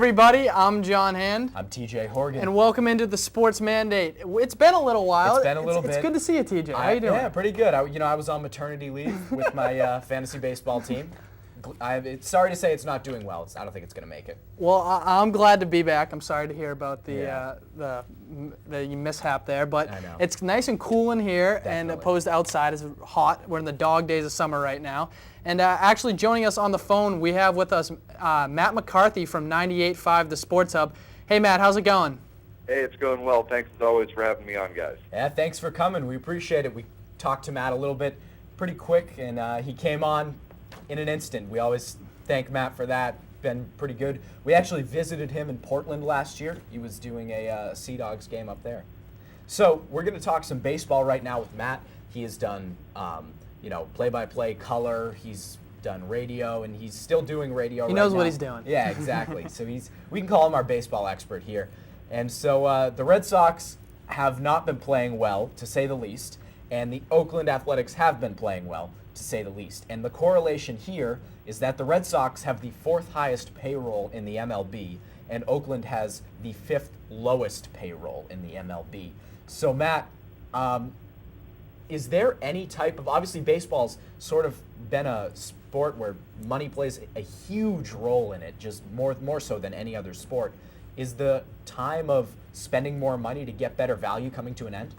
everybody. I'm John Hand. I'm TJ Horgan. And welcome into the Sports Mandate. It's been a little while. It's been a little bit. It's good to see you, TJ. How you doing? Yeah, pretty good. I was on maternity leave with my fantasy baseball team. Sorry to say it's not doing well. I don't think it's going to make it. Well, I'm glad to be back. I'm sorry to hear about the mishap there, but I know. It's nice and cool in here, Definitely. and opposed to outside is hot. We're in the dog days of summer right now. And actually joining us on the phone, we have with us Matt McCarthy from 98.5 The Sports Hub. Hey, Matt, how's it going? Hey, it's going well. Thanks as always for having me on, guys. Yeah, thanks for coming. We appreciate it. We talked to Matt a little bit pretty quick, and he came on in an instant. We always thank Matt for that. Been pretty good. We actually visited him in Portland last year. He was doing a Sea Dogs game up there. So we're going to talk some baseball right now with Matt. He has done, play-by-play color. He's done radio, and he's still doing radio right now. He knows what he's doing. Yeah, exactly. So we can call him our baseball expert here. And so the Red Sox have not been playing well, to say the least, and the Oakland Athletics have been playing well, to say the least. And the correlation here is that the Red Sox have the fourth highest payroll in the MLB, and Oakland has the fifth lowest payroll in the MLB. So Matt, is there any type of, obviously baseball's sort of been a sport where money plays a huge role in it, just more so than any other sport. Is the time of spending more money to get better value coming to an end?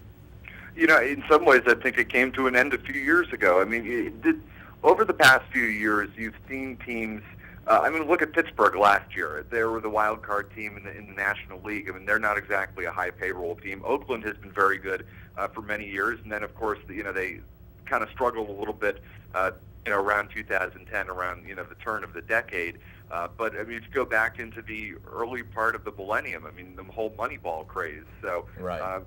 You know, in some ways, I think it came to an end a few years ago. I mean, over the past few years, you've seen teams. Look at Pittsburgh last year. They were the wild card team in the National League. I mean, they're not exactly a high payroll team. Oakland has been very good for many years, and then of course, they kind of struggled a little bit, around 2010, around the turn of the decade. But I mean, if you go back into the early part of the millennium, I mean, the whole Moneyball craze. So, right.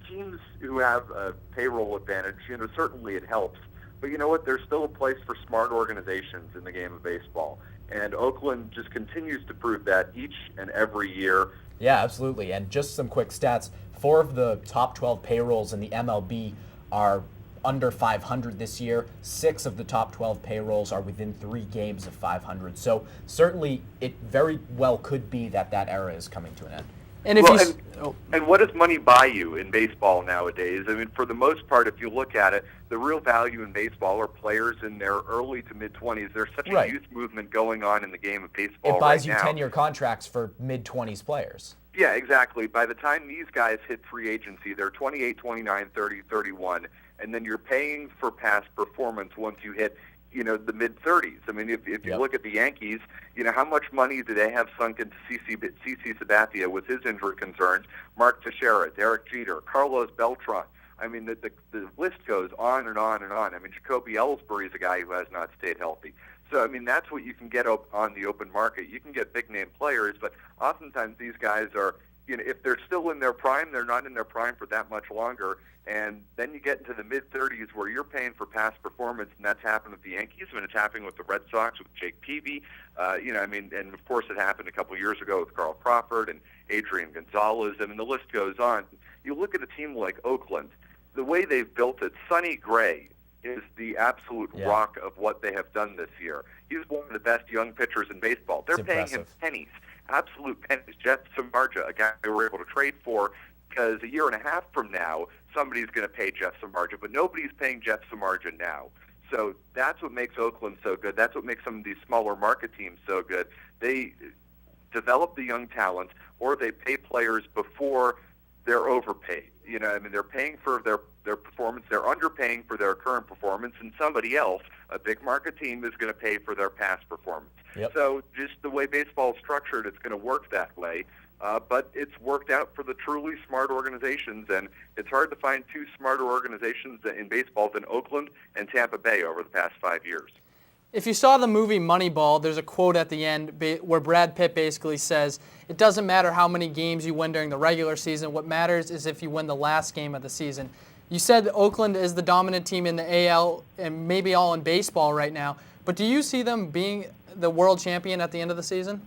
Teams who have a payroll advantage, certainly it helps. But you know what? There's still a place for smart organizations in the game of baseball. And Oakland just continues to prove that each and every year. Yeah, absolutely. And just some quick stats. 4 of the top 12 payrolls in the MLB are under 500 this year. 6 of the top 12 payrolls are within 3 games of 500. So certainly it very well could be that era is coming to an end. And and what does money buy you in baseball nowadays? I mean, for the most part, if you look at it, the real value in baseball are players in their early to mid-20s. There's such a youth movement going on in the game of baseball. It buys you right now. 10-year contracts for mid-20s players. Yeah, exactly. By the time these guys hit free agency, they're 28, 29, 30, 31, and then you're paying for past performance once you hit the mid-30s. I mean, if you look at the Yankees, how much money do they have sunk into CC Sabathia with his injury concerns, Mark Teixeira, Derek Jeter, Carlos Beltran. I mean, the list goes on and on and on. I mean, Jacoby Ellsbury is a guy who has not stayed healthy. So, I mean, that's what you can get on the open market. You can get big-name players, but oftentimes these guys are, if they're still in their prime, they're not in their prime for that much longer. And then you get into the mid-30s where you're paying for past performance, and that's happened with the Yankees, and it's happening with the Red Sox, with Jake Peavy. And of course it happened a couple of years ago with Carl Crawford and Adrian Gonzalez. I mean, the list goes on. You look at a team like Oakland, the way they've built it, Sonny Gray is the absolute rock of what they have done this year. He's one of the best young pitchers in baseball. They're paying him pennies, absolute pennies. Jeff Samardzija, a guy they were able to trade for, because a year and a half from now, somebody's going to pay Jeff Samardzija, but nobody's paying Jeff Samardzija now. So that's what makes Oakland so good. That's what makes some of these smaller market teams so good. They develop the young talent, or they pay players before they're overpaid. They're paying for their performance. They're underpaying for their current performance, and somebody else, a big market team, is going to pay for their past performance. Yep. So just the way baseball is structured, it's going to work that way. But it's worked out for the truly smart organizations, and it's hard to find 2 smarter organizations in baseball than Oakland and Tampa Bay over the past 5 years. If you saw the movie Moneyball, there's a quote at the end where Brad Pitt basically says, it doesn't matter how many games you win during the regular season. What matters is if you win the last game of the season. You said Oakland is the dominant team in the AL and maybe all in baseball right now, but do you see them being the world champion at the end of the season?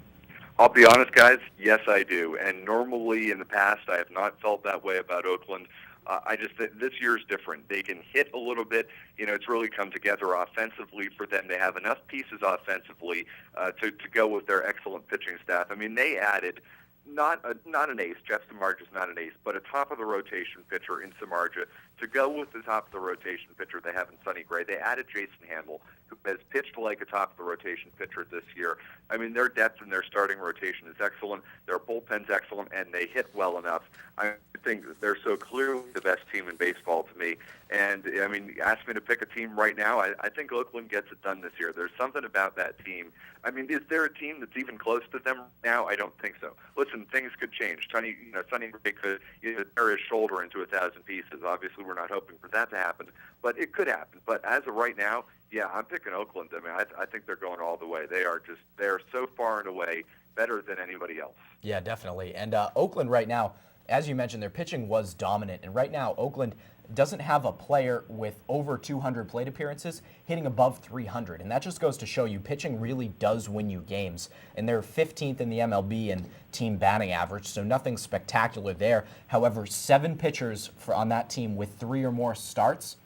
I'll be honest, guys, yes, I do. And normally in the past, I have not felt that way about Oakland. I just think this year's different. They can hit a little bit. It's really come together offensively for them. They have enough pieces offensively to go with their excellent pitching staff. I mean, they added not an ace. Jeff Samardzija is not an ace, but a top of the rotation pitcher in Samardzija to go with the top of the rotation pitcher they have in Sonny Gray. They added Jason Hammel, who has pitched like a top of the rotation pitcher this year. I mean, their depth in their starting rotation is excellent. Their bullpen's excellent, and they hit well enough. I think they're so clearly the best team in baseball to me. And, I mean, ask me to pick a team right now. I think Oakland gets it done this year. There's something about that team. I mean, is there a team that's even close to them now? I don't think so. Listen, things could change. Sonny Gray could tear his shoulder into 1,000 pieces. Obviously, we're not hoping for that to happen, but it could happen. But as of right now, yeah, I'm picking Oakland. I mean, I think they're going all the way. They're so far and away better than anybody else. Yeah, definitely. And Oakland right now, as you mentioned, their pitching was dominant. And right now, Oakland doesn't have a player with over 200 plate appearances hitting above 300. And that just goes to show you pitching really does win you games. And they're 15th in the MLB in team batting average, so nothing spectacular there. However, 7 pitchers on that team with 3 or more starts.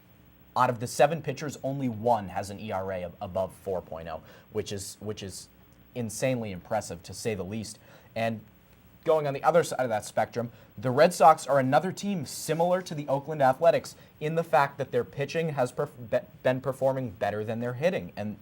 Out of the 7 pitchers, only 1 has an ERA above 4.0, which is insanely impressive to say the least. And going on the other side of that spectrum, the Red Sox are another team similar to the Oakland Athletics in the fact that their pitching has been performing better than their hitting. And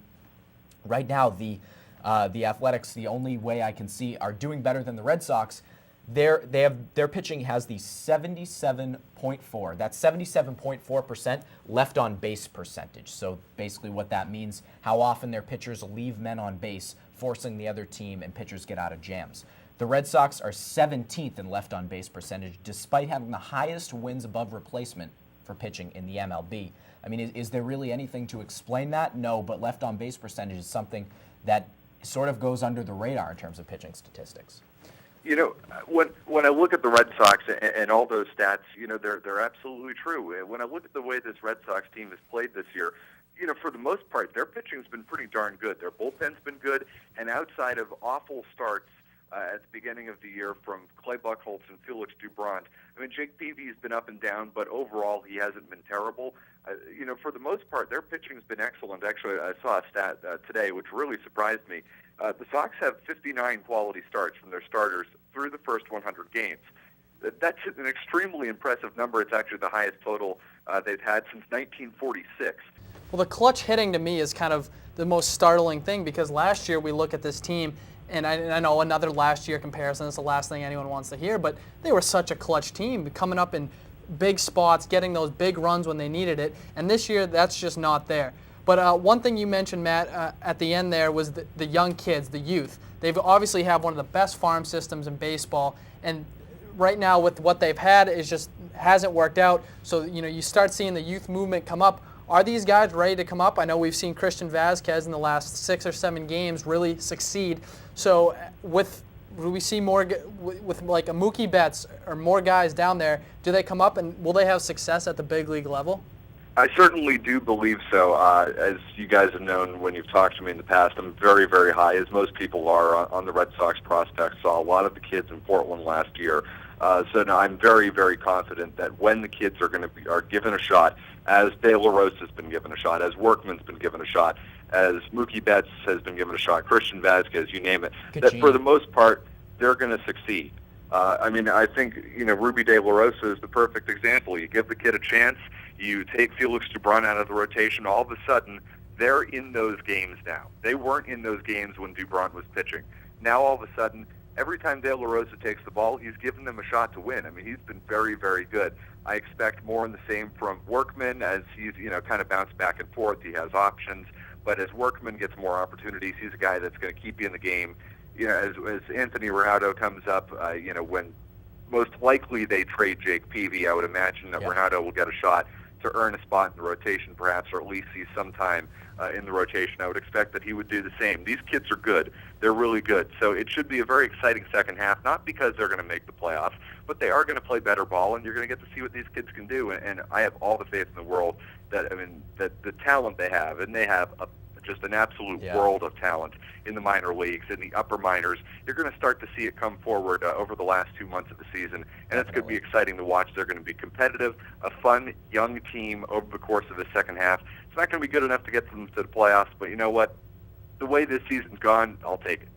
right now, the Athletics, the only way I can see, are doing better than the Red Sox. Their pitching has the 77.4. That's 77.4% left on base percentage. So basically what that means, how often their pitchers leave men on base, forcing the other team and pitchers get out of jams. The Red Sox are 17th in left on base percentage, despite having the highest wins above replacement for pitching in the MLB. I mean, is there really anything to explain that? No, but left on base percentage is something that sort of goes under the radar in terms of pitching statistics. When I look at the Red Sox and all those stats, they're absolutely true. When I look at the way this Red Sox team has played this year, for the most part, their pitching's been pretty darn good. Their bullpen's been good, and outside of awful starts at the beginning of the year from Clay Buchholz and Felix Doubront, I mean, Jake Peavy's been up and down, but overall he hasn't been terrible. For the most part, their pitching's been excellent. Actually, I saw a stat today which really surprised me. The Sox have 59 quality starts from their starters through the first 100 games. That's an extremely impressive number. It's actually the highest total they've had since 1946. Well, the clutch hitting to me is kind of the most startling thing because last year we look at this team, and I know another last year comparison is the last thing anyone wants to hear, but they were such a clutch team, coming up in big spots, getting those big runs when they needed it, and this year that's just not there. But one thing you mentioned, Matt, at the end there was the young kids, the youth. They've obviously have one of the best farm systems in baseball, and right now with what they've had, it just hasn't worked out. So, you start seeing the youth movement come up. Are these guys ready to come up? I know we've seen Christian Vazquez in the last 6 or 7 games really succeed. So will we see more with like a Mookie Betts or more guys down there? Do they come up and will they have success at the big league level? I certainly do believe so. As you guys have known when you've talked to me in the past, I'm very, very high, as most people are, on the Red Sox prospects. Saw a lot of the kids in Portland last year. So now I'm very, very confident that when the kids are given a shot, as De La Rosa has been given a shot, as Workman's been given a shot, as Mookie Betts has been given a shot, Christian Vazquez, you name it, that for the most part, they're going to succeed. I think, Ruby De La Rosa is the perfect example. You give the kid a chance, you take Felix Doubront out of the rotation, all of a sudden, they're in those games now. They weren't in those games when Doubront was pitching. Now, all of a sudden, every time De La Rosa takes the ball, he's given them a shot to win. I mean, he's been very, very good. I expect more in the same from Workman as he's, kind of bounced back and forth. He has options. But as Workman gets more opportunities, he's a guy that's going to keep you in the game. As Anthony Ronaldo comes up, when most likely they trade Jake Peavy, I would imagine that Ronaldo will get a shot to earn a spot in the rotation perhaps, or at least see some time in the rotation. I would expect that he would do the same. These kids are good. They're really good. So it should be a very exciting second half, not because they're going to make the playoffs, but they are going to play better ball, and you're going to get to see what these kids can do. And I have all the faith in the world that the talent they have, and they have a just an absolute Yeah. world of talent in the minor leagues, in the upper minors. You're going to start to see it come forward over the last 2 months of the season, and it's going to be exciting to watch. They're going to be competitive, a fun, young team over the course of the second half. It's not going to be good enough to get them to the playoffs, but you know what? The way this season's gone, I'll take it.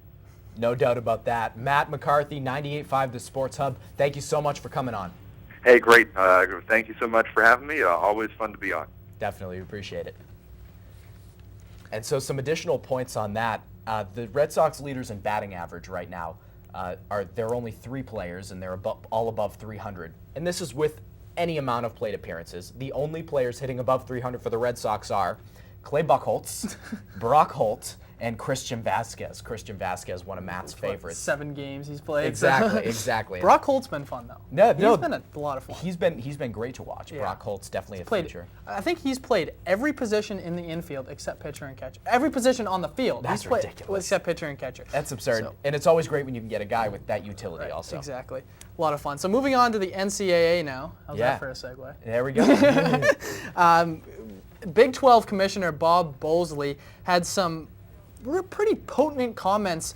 No doubt about that. Matt McCarthy, 98.5 The Sports Hub. Thank you so much for coming on. Hey, great. Thank you so much for having me. Always fun to be on. Definitely appreciate it. And so some additional points on that. The Red Sox leaders in batting average right now there are only 3 players, and they're all above 300. And this is with any amount of plate appearances. The only players hitting above 300 for the Red Sox are Clay Buchholz, Brock Holt, and Christian Vasquez. Christian Vasquez, one of Matt's favorites. 7 games he's played. Exactly. Brock Holt's been fun though. No, He's been a lot of fun. He's been great to watch. Yeah. Brock Holt's definitely Played, a future. I think he's played every position in the infield except pitcher and catcher. Every position on the field. That's he's played ridiculous. except pitcher and catcher. That's absurd. So- And it's always great when you can get a guy with that utility Right, also. Exactly. A lot of fun. So moving on to the NCAA now. How's Yeah. that for a segue? There we go. Big 12 Commissioner Bob Bowlesley had some pretty potent comments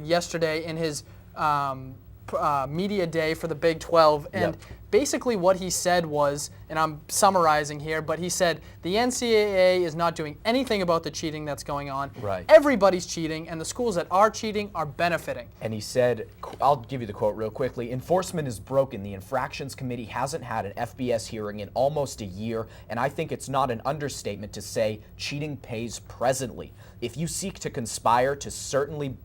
yesterday in his media day for the Big 12. And Yep. basically what he said was, and I'm summarizing here, but he said the NCAA is not doing anything about the cheating that's going on. Right. Everybody's cheating, and the schools that are cheating are benefiting. And he said, I'll give you the quote real quickly, enforcement is broken. The infractions committee hasn't had an FBS hearing in almost a year, and I think it's not an understatement to say cheating pays presently. If you seek to conspire to certainly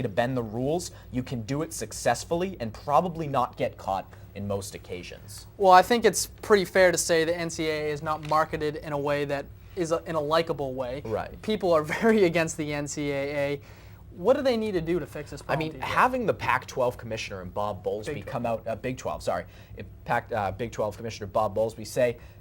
to bend the rules, you can do it successfully and probably not get caught in most occasions. Well, I think it's pretty fair to say the NCAA is not marketed in a way that is in a likable way. Right. People are very against the NCAA. What do they need to do to fix this I problem? mean, TJ? having the Pac-12 commissioner and Bob Bowlesby Big 12. come out, Big 12, sorry, Big 12 commissioner Bob Bowlesby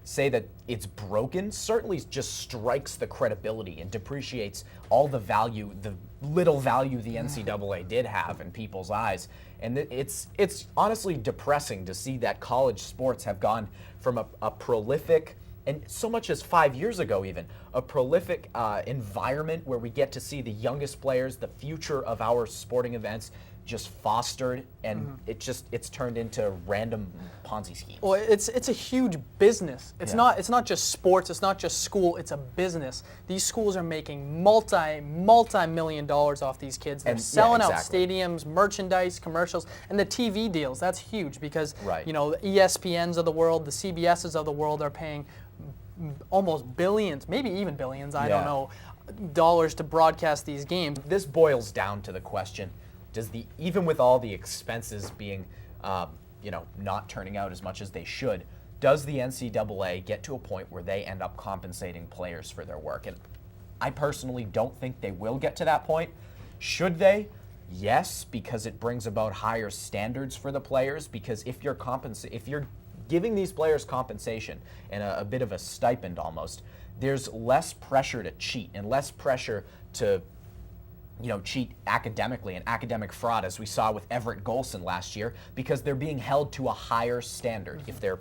say that it's broken certainly just strikes the credibility and depreciates all the value, the little value the NCAA did have in people's eyes. And it's honestly depressing to see that college sports have gone from a prolific, and so much as 5 years ago even, a prolific environment where we get to see the youngest players, the future of our sporting events just fostered, and it's turned into random Ponzi schemes. Well, it's a huge business. It's Yeah. not just sports. It's not just school. It's a business. These schools are making multi-million dollars off these kids. They're And- yeah, selling exactly. out stadiums, merchandise, commercials, and the TV deals. That's huge because Right. you know the ESPNs of the world, the CBSs of the world are paying almost billions, maybe even billions. I don't Yeah. know, dollars to broadcast these games. This boils down to the question: even with all the expenses being, not turning out as much as they should, does the NCAA get to a point where they end up compensating players for their work? And I personally don't think they will get to that point. Should they? Yes, because it brings about higher standards for the players. Because if you're giving these players compensation and a bit of a stipend almost, there's less pressure to cheat and less pressure to cheat academically and academic fraud, as we saw with Everett Golson last year, because they're being held to a higher standard if they're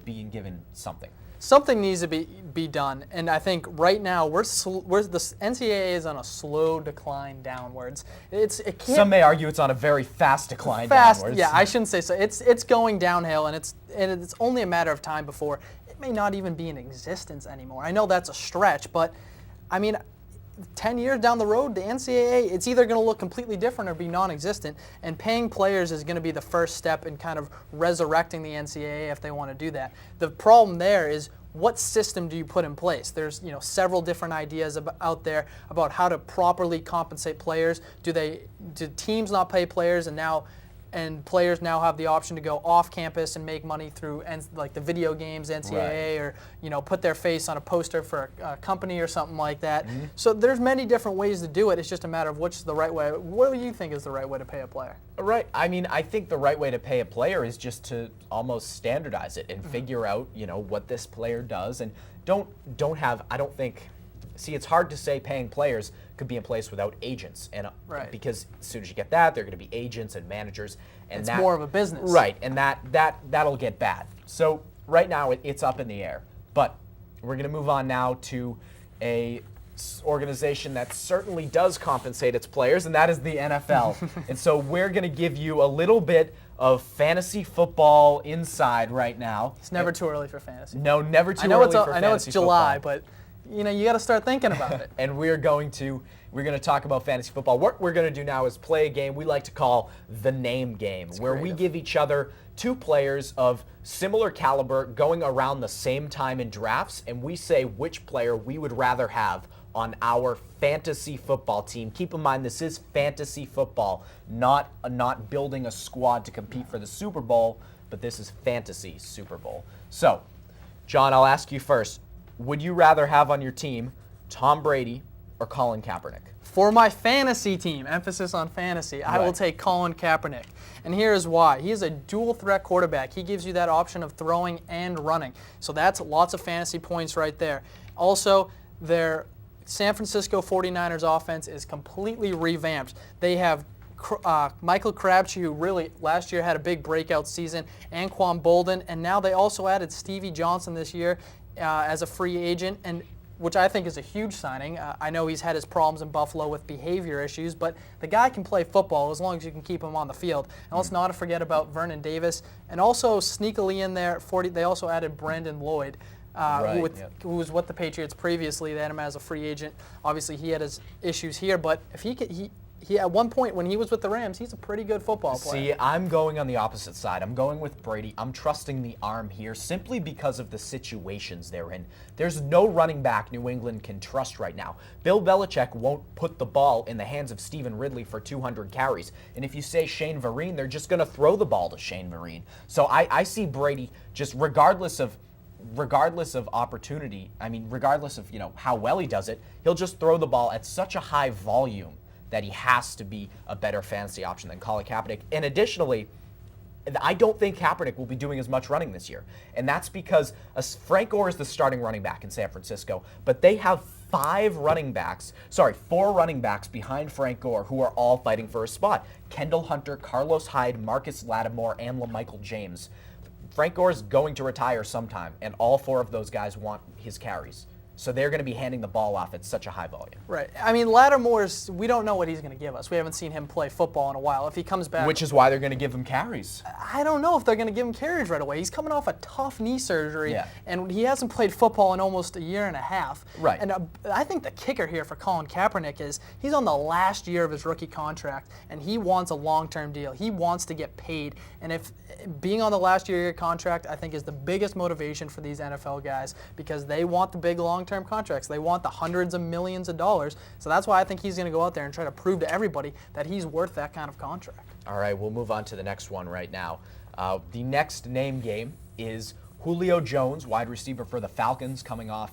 being given something. Something needs to be done, and I think right now the NCAA is on a slow decline downwards. It can't Some may argue it's on a very fast decline fast. downwards. Yeah, I shouldn't say so. It's going downhill, and it's only a matter of time before it may not even be in existence anymore. I know that's a stretch, but I mean, 10 years down the road, the NCAA, it's either going to look completely different or be non-existent, and paying players is going to be the first step in kind of resurrecting the NCAA if they want to do that. The problem there is, what system do you put in place? There's several different ideas out there about how to properly compensate players. Do teams not pay players, and players now have the option to go off campus and make money through like the video games NCAA, Right. or put their face on a poster for a company or something like that. So there's many different ways to do it. It's just a matter of which is the right way. What do you think is the right way to pay a player? Right. I mean, I think the right way to pay a player is just to almost standardize it and figure out, what this player does, and don't have. I don't think. See, it's hard to say paying players could be in place without agents, and Right. because as soon as you get that, they're going to be agents and managers, and It's more of a business. Right, and that'll get bad. So right now it's up in the air, but we're going to move on now to a organization that certainly does compensate its players, and that is the NFL. And so we're going to give you a little bit of fantasy football inside right now. It's never too early for fantasy. No, never too I know early it's for I know it's fantasy July, football. but you got to start thinking about it. And we're going to talk about fantasy football. What we're going to do now is play a game we like to call the name game, where we give each other two players of similar caliber going around the same time in drafts, and we say which player we would rather have on our fantasy football team. Keep in mind, this is fantasy football, not building a squad to compete for the Super Bowl, but this is fantasy Super Bowl. So, John, I'll ask you first. Would you rather have on your team Tom Brady or Colin Kaepernick? For my fantasy team, emphasis on fantasy, I will take Colin Kaepernick. And here's why. He is a dual threat quarterback. He gives you that option of throwing and running. So that's lots of fantasy points right there. Also, their San Francisco 49ers offense is completely revamped. They have Michael Crabtree, who really last year had a big breakout season, Anquan Bolden, and now they also added Stevie Johnson this year as a free agent, and which I think is a huge signing. I know he's had his problems in Buffalo with behavior issues, but the guy can play football as long as you can keep him on the field. And let's not forget about Vernon Davis. And also sneakily in there, they also added Brandon Lloyd, who was with the Patriots previously. They had him as a free agent. Obviously, he had his issues here, but if he at one point when he was with the Rams, he's a pretty good football player. See, I'm going on the opposite side. I'm going with Brady. I'm trusting the arm here simply because of the situations they're in. There's no running back New England can trust right now. Bill Belichick won't put the ball in the hands of Stephen Ridley for 200 carries. And if you say Shane Vereen, they're just going to throw the ball to Shane Vereen. So I see Brady just regardless of opportunity, regardless of how well he does it, he'll just throw the ball at such a high volume that he has to be a better fantasy option than Colin Kaepernick. And additionally, I don't think Kaepernick will be doing as much running this year. And that's because Frank Gore is the starting running back in San Francisco, but they have four running backs behind Frank Gore who are all fighting for a spot. Kendall Hunter, Carlos Hyde, Marcus Lattimore, and LaMichael James. Frank Gore is going to retire sometime, and all four of those guys want his carries. So they're going to be handing the ball off at such a high volume. Right. Lattimore's, we don't know what he's going to give us. We haven't seen him play football in a while. If he comes back... Which is why they're going to give him carries. I don't know if they're going to give him carries right away. He's coming off a tough knee surgery, and he hasn't played football in almost a year and a half. Right. And I think the kicker here for Colin Kaepernick is he's on the last year of his rookie contract, and he wants a long-term deal. He wants to get paid. And if being on the last year of your contract, I think, is the biggest motivation for these NFL guys because they want the big long-term contracts. They want the hundreds of millions of dollars. So that's why I think he's going to go out there and try to prove to everybody that he's worth that kind of contract. All right, we'll move on to the next one right now. The next name game is Julio Jones, wide receiver for the Falcons, coming off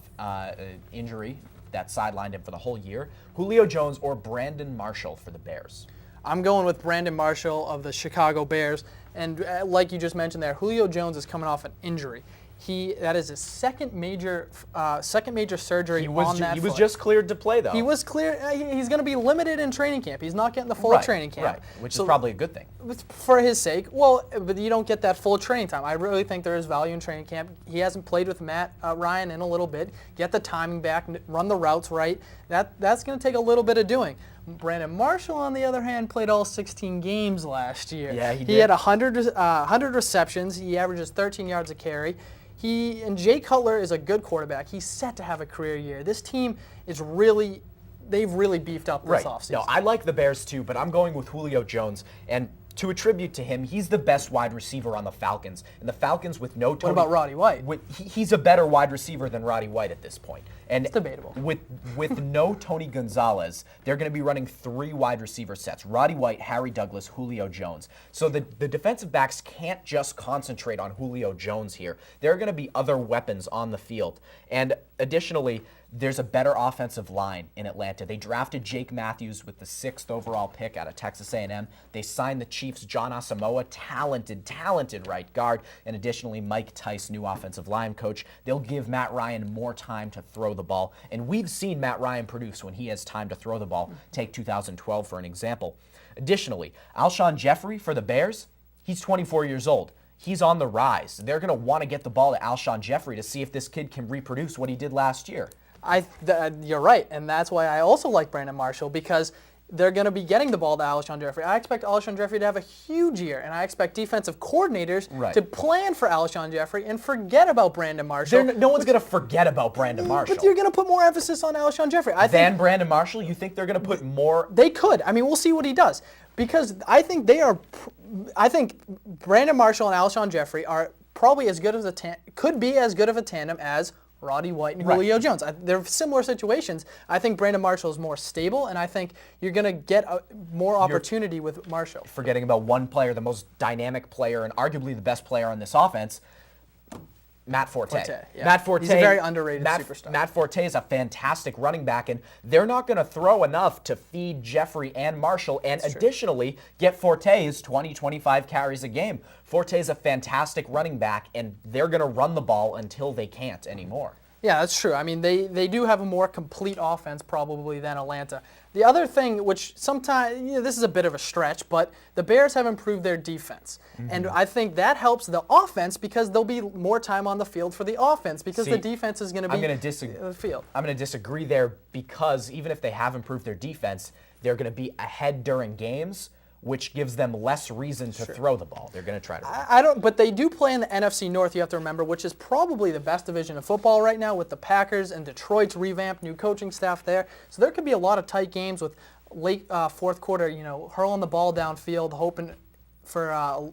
injury that sidelined him for the whole year. Julio Jones or Brandon Marshall for the Bears? I'm going with Brandon Marshall of the Chicago Bears. And like you just mentioned there, Julio Jones is coming off an injury. That is his second major surgery on that foot. He was just cleared to play, though. He was clear. He's going to be limited in training camp. He's not getting the full training camp. Right, which is probably a good thing. For his sake. Well, but you don't get that full training time. I really think there is value in training camp. He hasn't played with Matt Ryan in a little bit. Get the timing back, run the routes right. That's going to take a little bit of doing. Brandon Marshall, on the other hand, played all 16 games last year. Yeah, he did. He had 100 receptions. He averages 13 yards a carry. And Jay Cutler is a good quarterback. He's set to have a career year. This team is they've really beefed up this offseason. No, I like the Bears too, but I'm going with Julio Jones. And to attribute to him, he's the best wide receiver on the Falcons. And the Falcons with no Tony... What about Roddy White? He's a better wide receiver than Roddy White at this point. And it's debatable. With no Tony Gonzalez, they're going to be running 3 wide receiver sets. Roddy White, Harry Douglas, Julio Jones. So the defensive backs can't just concentrate on Julio Jones here. There are going to be other weapons on the field. And additionally, there's a better offensive line in Atlanta. They drafted Jake Matthews with the 6th overall pick out of Texas A&M. They signed the Chiefs' John Asamoah, talented right guard, and additionally Mike Tice, new offensive line coach. They'll give Matt Ryan more time to throw the ball, and we've seen Matt Ryan produce when he has time to throw the ball. Take 2012 for an example. Additionally, Alshon Jeffrey for the Bears, he's 24 years old. He's on the rise. They're going to want to get the ball to Alshon Jeffrey to see if this kid can reproduce what he did last year. You're right, and that's why I also like Brandon Marshall, because they're going to be getting the ball to Alshon Jeffrey. I expect Alshon Jeffrey to have a huge year, and I expect defensive coordinators to plan for Alshon Jeffrey and forget about Brandon Marshall. No one's going to forget about Brandon Marshall. But you're going to put more emphasis on Alshon Jeffrey. Than Brandon Marshall? You think they're going to put more? They could. I mean, we'll see what he does, because I think Brandon Marshall and Alshon Jeffrey are probably as good as could be as good of a tandem as Roddy White and Julio Jones. They're similar situations. I think Brandon Marshall is more stable, and I think you're going to get more opportunity with Marshall. Forgetting about one player, the most dynamic player and arguably the best player on this offense, Matt Forte. Yeah. Matt Forte. He's a very underrated superstar. Matt Forte is a fantastic running back, and they're not going to throw enough to feed Jeffrey and Marshall, and additionally get Forte's 20-25 carries a game. Forte is a fantastic running back, and they're going to run the ball until they can't anymore. Yeah, that's true. I mean, they do have a more complete offense probably than Atlanta. The other thing, which sometimes, this is a bit of a stretch, but the Bears have improved their defense. And I think that helps the offense because there'll be more time on the field for the offense because the defense is going to be the field. I'm going to disagree there because even if they have improved their defense, they're going to be ahead during games, which gives them less reason to throw the ball. They're going to try to. But they do play in the NFC North, you have to remember, which is probably the best division of football right now with the Packers and Detroit's revamped new coaching staff there. So there could be a lot of tight games with late fourth quarter, hurling the ball downfield, hoping for,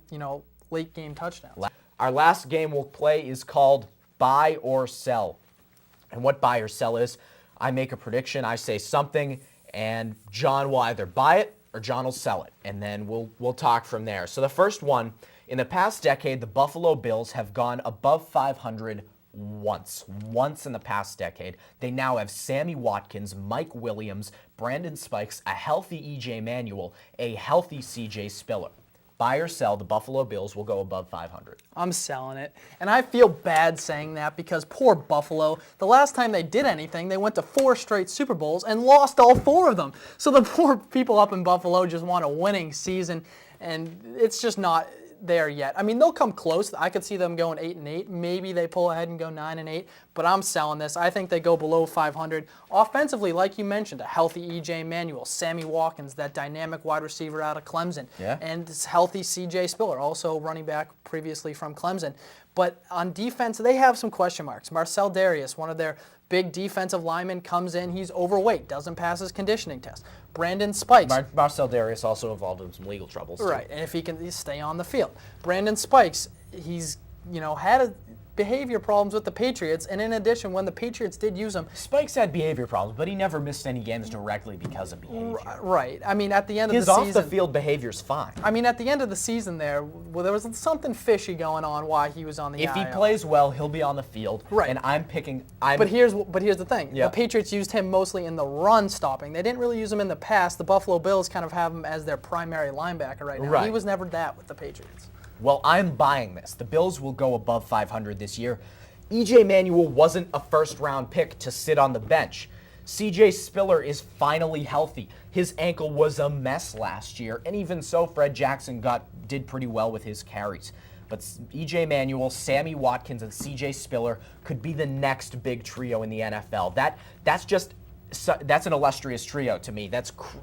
late game touchdowns. Our last game we'll play is called Buy or Sell. And what buy or sell is, I make a prediction, I say something, and John will either buy it or John will sell it, and then we'll talk from there. So the first one, in the past decade, the Buffalo Bills have gone above 500 once in the past decade. They now have Sammy Watkins, Mike Williams, Brandon Spikes, a healthy E.J. Manuel, a healthy C.J. Spiller. Buy or sell, the Buffalo Bills will go above 500. I'm selling it. And I feel bad saying that because poor Buffalo, the last time they did anything, they went to 4 straight Super Bowls and lost all 4 of them. So the poor people up in Buffalo just want a winning season, and it's just not there yet. I mean, they'll come close. I could see them going 8-8. Maybe they pull ahead and go 9-8, but I'm selling this. I think they go below 500. Offensively, like you mentioned, a healthy E.J. Manuel, Sammy Watkins, that dynamic wide receiver out of Clemson, and healthy C.J. Spiller, also running back previously from Clemson. But on defense, they have some question marks. Marcel Darius, one of their big defensive linemen, comes in. He's overweight, doesn't pass his conditioning test. Brandon Spikes. Marcel Darius also involved in some legal troubles. Right, and if he can stay on the field. Brandon Spikes, he's had behavior problems with the Patriots, and in addition, when the Patriots did use him, Spikes had behavior problems, but he never missed any games directly because of behavior. Right. I mean, at the end of the season, season, his off-the-field behavior's fine. I mean, at the end of the season there was something fishy going on why he was on the IL. If he plays well, he'll be on the field. Right. And But here's the thing. Yeah. The Patriots used him mostly in the run stopping. They didn't really use him in the pass. The Buffalo Bills kind of have him as their primary linebacker right now. Right. He was never that with the Patriots. Well, I'm buying this. The Bills will go above 500 this year. E.J. Manuel wasn't a first-round pick to sit on the bench. C.J. Spiller is finally healthy. His ankle was a mess last year, and even so, Fred Jackson did pretty well with his carries. But E.J. Manuel, Sammy Watkins, and C.J. Spiller could be the next big trio in the NFL. That's an illustrious trio to me.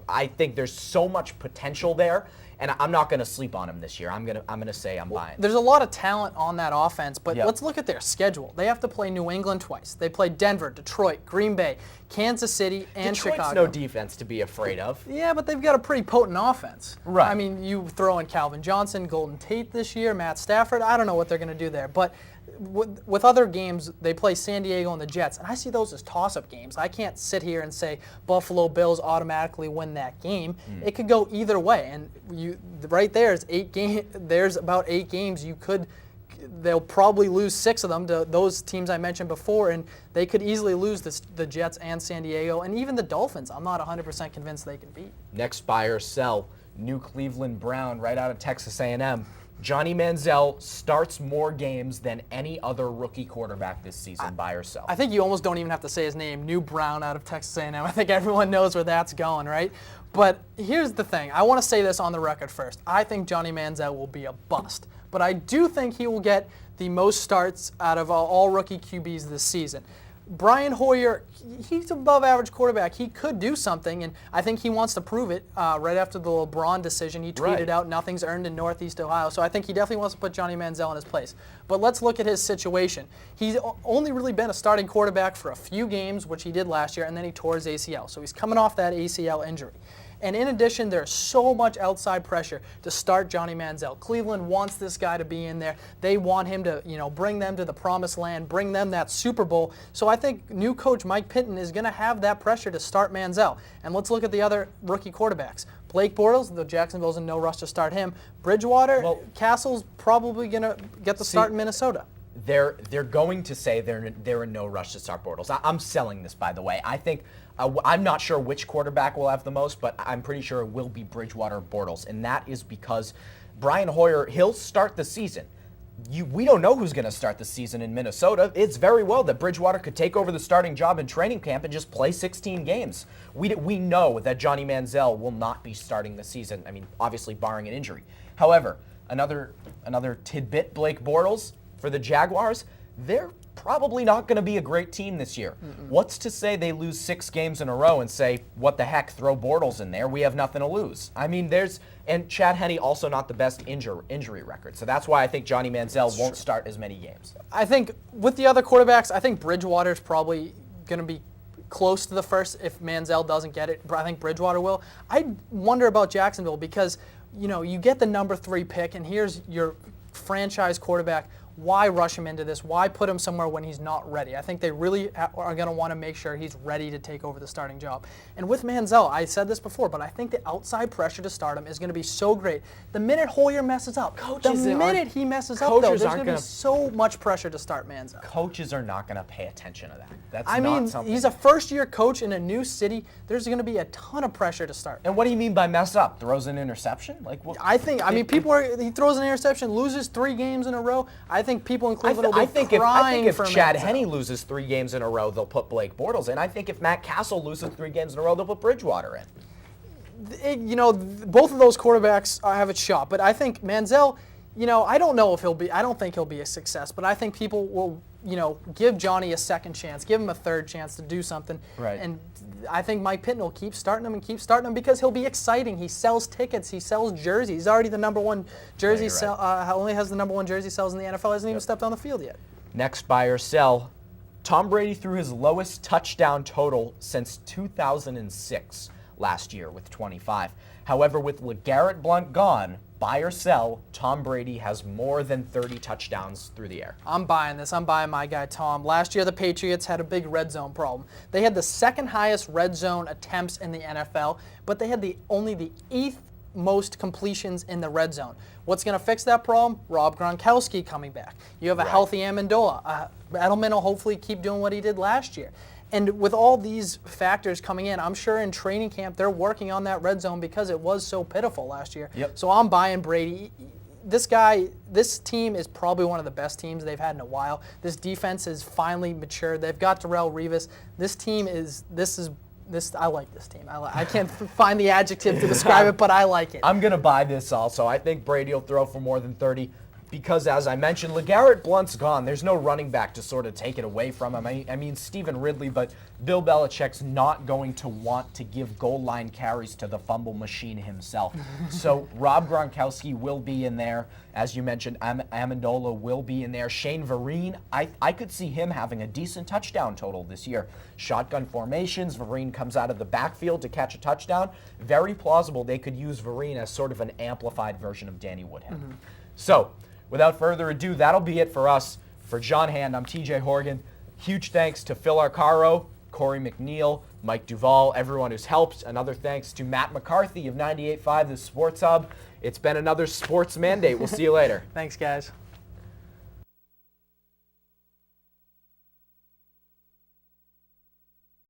I think there's so much potential there, and I'm not going to sleep on him this year. I'm gonna say I'm buying. There's a lot of talent on that offense, but let's look at their schedule. They have to play New England twice. They play Denver, Detroit, Green Bay, Kansas City, and Detroit's Chicago. no defense to be afraid of. Yeah, but they've got a pretty potent offense. Right. I mean, you throw in Calvin Johnson, Golden Tate this year, Matt Stafford. I don't know what they're going to do there, but with other games, they play San Diego and the Jets, and I see those as toss-up games. I can't sit here and say Buffalo Bills automatically win that game. It could go either way, and right there is 8 games. There's about 8 games they'll probably lose 6 of them to those teams I mentioned before, and they could easily lose the Jets and San Diego, and even the Dolphins. I'm not 100% convinced they can beat. Next buy or sell, new Cleveland Brown right out of Texas A&M. Johnny Manziel starts more games than any other rookie quarterback this season. Buy or sell? I think you almost don't even have to say his name. New Brown out of Texas A&M. I think everyone knows where that's going, right? But here's the thing. I want to say this on the record first. I think Johnny Manziel will be a bust. But I do think he will get the most starts out of all rookie QBs this season. Brian Hoyer, he's above average quarterback. He could do something, and I think he wants to prove it. Right after the LeBron decision, he tweeted out, "Nothing's earned in Northeast Ohio." So I think he definitely wants to put Johnny Manziel in his place. But let's look at his situation. He's only really been a starting quarterback for a few games, which he did last year, and then he tore his ACL. So he's coming off that ACL injury. And in addition, there's so much outside pressure to start Johnny Manziel. Cleveland wants this guy to be in there. They want him to, bring them to the promised land, bring them that Super Bowl. So I think new coach Mike Pinton is going to have that pressure to start Manziel. And let's look at the other rookie quarterbacks. Blake Bortles, the Jacksonville's in no rush to start him. Bridgewater, Castle's probably going to get the start in Minnesota. They're going to say they're in no rush to start Bortles. I'm selling this, by the way. I think I'm not sure which quarterback will have the most, but I'm pretty sure it will be Bridgewater or Bortles, and that is because Brian Hoyer, he'll start the season. We don't know who's going to start the season in Minnesota. It's very well that Bridgewater could take over the starting job in training camp and just play 16 games. We know that Johnny Manziel will not be starting the season. I mean, obviously barring an injury. However, another tidbit, Blake Bortles for the Jaguars, they're probably not going to be a great team this year. What's to say they lose 6 games in a row and say, what the heck, throw Bortles in there, we have nothing to lose. I mean, and Chad Henne also not the best injury record. So that's why I think Johnny Manziel won't start as many games. I think with the other quarterbacks, I think Bridgewater's probably going to be close to the first if Manziel doesn't get it. I think Bridgewater will. I wonder about Jacksonville because, you get the number 3 pick, and here's your franchise quarterback. Why rush him into this? Why put him somewhere when he's not ready? I think they really are going to want to make sure he's ready to take over the starting job. And with Manziel, I said this before, but I think the outside pressure to start him is going to be so great. The minute Hoyer messes up, there's going to be so much pressure to start Manziel. Coaches are not going to pay attention to that. He's a first-year coach in a new city. There's going to be a ton of pressure to start. And what do you mean by mess up? Throws an interception? He throws an interception, loses 3 games in a row. I think people in Cleveland will be crying if for Chad Manziel. Henne loses 3 games in a row, they'll put Blake Bortles in. I think if Matt Castle loses 3 games in a row, they'll put Bridgewater in. Both of those quarterbacks have a shot, but I think Manziel, I don't think he'll be a success, but I think people will, give Johnny a second chance, give him a third chance to do something. Right. And I think Mike Pinton will keep starting him because he'll be exciting. He sells tickets. He sells jerseys. He's already the number 1 jersey sell. Only has the number 1 jersey sales in the NFL. Hasn't even stepped on the field yet. Next buy or sell. Tom Brady threw his lowest touchdown total since 2006 last year with 25. However, with LeGarrette Blount gone, buy or sell, Tom Brady has more than 30 touchdowns through the air. I'm buying this. I'm buying my guy, Tom. Last year, the Patriots had a big red zone problem. They had the 2nd highest red zone attempts in the NFL, but they had only the 8th most completions in the red zone. What's going to fix that problem? Rob Gronkowski coming back. You have a healthy Amendola. Edelman will hopefully keep doing what he did last year. And with all these factors coming in, I'm sure in training camp they're working on that red zone because it was so pitiful last year. So I'm buying Brady. This team is probably one of the best teams they've had in a while. This defense is finally matured. They've got Darrelle Revis. I like this team. I can't find the adjective to describe it, but I like it. I'm going to buy this also. I think Brady will throw for more than 30 because, as I mentioned, LeGarrette Blount's gone. There's no running back to sort of take it away from him. I mean, Stephen Ridley, but Bill Belichick's not going to want to give goal line carries to the fumble machine himself. So Rob Gronkowski will be in there. As you mentioned, Amendola will be in there. Shane Vereen, I could see him having a decent touchdown total this year. Shotgun formations, Vereen comes out of the backfield to catch a touchdown. Very plausible they could use Vereen as sort of an amplified version of Danny Woodhead. So, without further ado, that'll be it for us. For John Hand, I'm TJ Horgan. Huge thanks to Phil Arcaro, Corey McNeil, Mike Duvall, everyone who's helped. Another thanks to Matt McCarthy of 98.5 The Sports Hub. It's been another Sports Mandate. We'll see you later. Thanks, guys.